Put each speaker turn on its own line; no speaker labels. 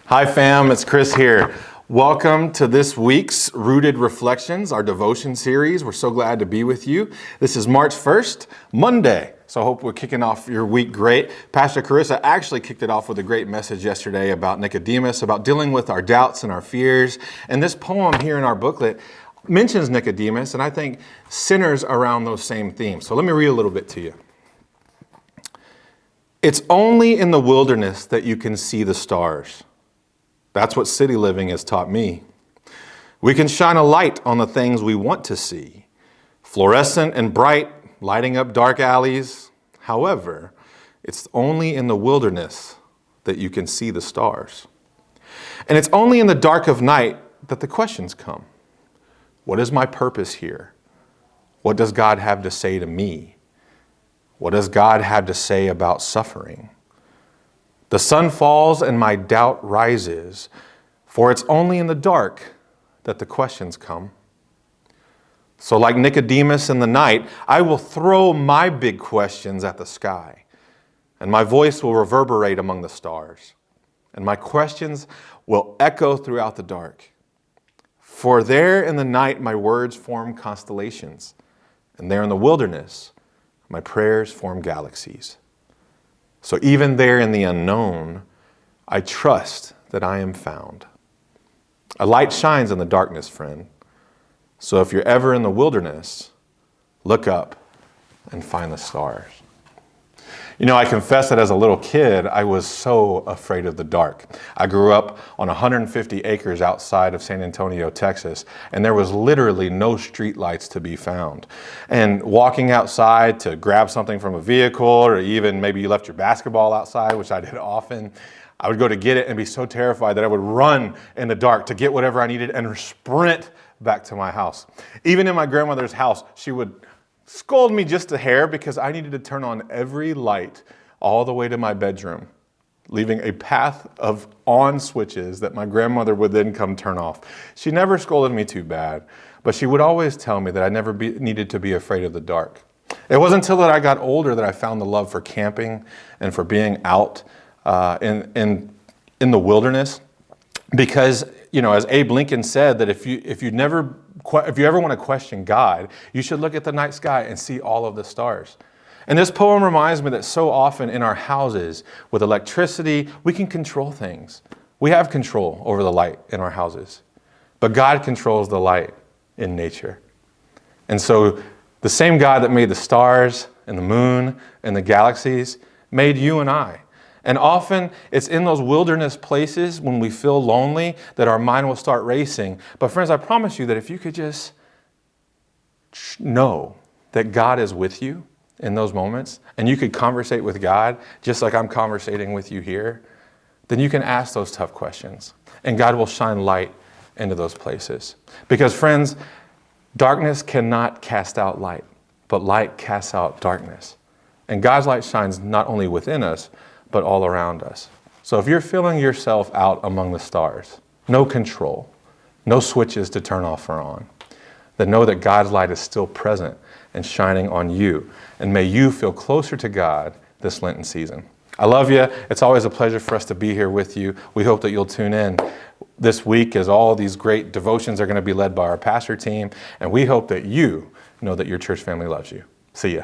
Hi fam, it's Chris here. Welcome to this week's Rooted Reflections, our devotion series. We're so glad to be with you. This is March 1st, Monday. So I hope we're kicking off your week great. Pastor Carissa actually kicked it off with a great message yesterday about Nicodemus, about dealing with our doubts and our fears. And this poem here in our booklet mentions Nicodemus, and I think centers around those same themes. So let me read a little bit to you. It's only in the wilderness that you can see the stars. That's what city living has taught me. We can shine a light on the things we want to see, fluorescent and bright, lighting up dark alleys. However, it's only in the wilderness that you can see the stars. And it's only in the dark of night that the questions come. What is my purpose here? What does God have to say to me? What does God have to say about suffering? The sun falls and my doubt rises, for it's only in the dark that the questions come. So like Nicodemus in the night, I will throw my big questions at the sky, and my voice will reverberate among the stars, and my questions will echo throughout the dark. For there in the night my words form constellations, and there in the wilderness my prayers form galaxies. So even there in the unknown, I trust that I am found. A light shines in the darkness, friend. So if you're ever in the wilderness, look up and find the stars. You know, I confess that as a little kid, I was so afraid of the dark. I grew up on 150 acres outside of San Antonio, Texas, and there was literally no street lights to be found. And walking outside to grab something from a vehicle, or even maybe you left your basketball outside, which I did often, I would go to get it and be so terrified that I would run in the dark to get whatever I needed and sprint back to my house. Even in my grandmother's house, she would scold me just a hair because I needed to turn on every light all the way to my bedroom, leaving a path of on switches that my grandmother would then come turn off. She never scolded me too bad, but she would always tell me that I never needed to be afraid of the dark. It wasn't until that I got older that I found the love for camping and for being out in the wilderness. Because, you know, as Abe Lincoln said, that if you ever want to question God, you should look at the night sky and see all of the stars. And this poem reminds me that so often in our houses with electricity, we can control things. We have control over the light in our houses, but God controls the light in nature. And so the same God that made the stars and the moon and the galaxies made you and I. And often it's in those wilderness places when we feel lonely that our mind will start racing. But friends, I promise you that if you could just know that God is with you in those moments, and you could conversate with God just like I'm conversating with you here, then you can ask those tough questions. And God will shine light into those places. Because friends, darkness cannot cast out light, but light casts out darkness. And God's light shines not only within us, but all around us. So if you're feeling yourself out among the stars, no control, no switches to turn off or on, then know that God's light is still present and shining on you. And may you feel closer to God this Lenten season. I love you. It's always a pleasure for us to be here with you. We hope that you'll tune in this week as all these great devotions are going to be led by our pastor team. And we hope that you know that your church family loves you. See ya.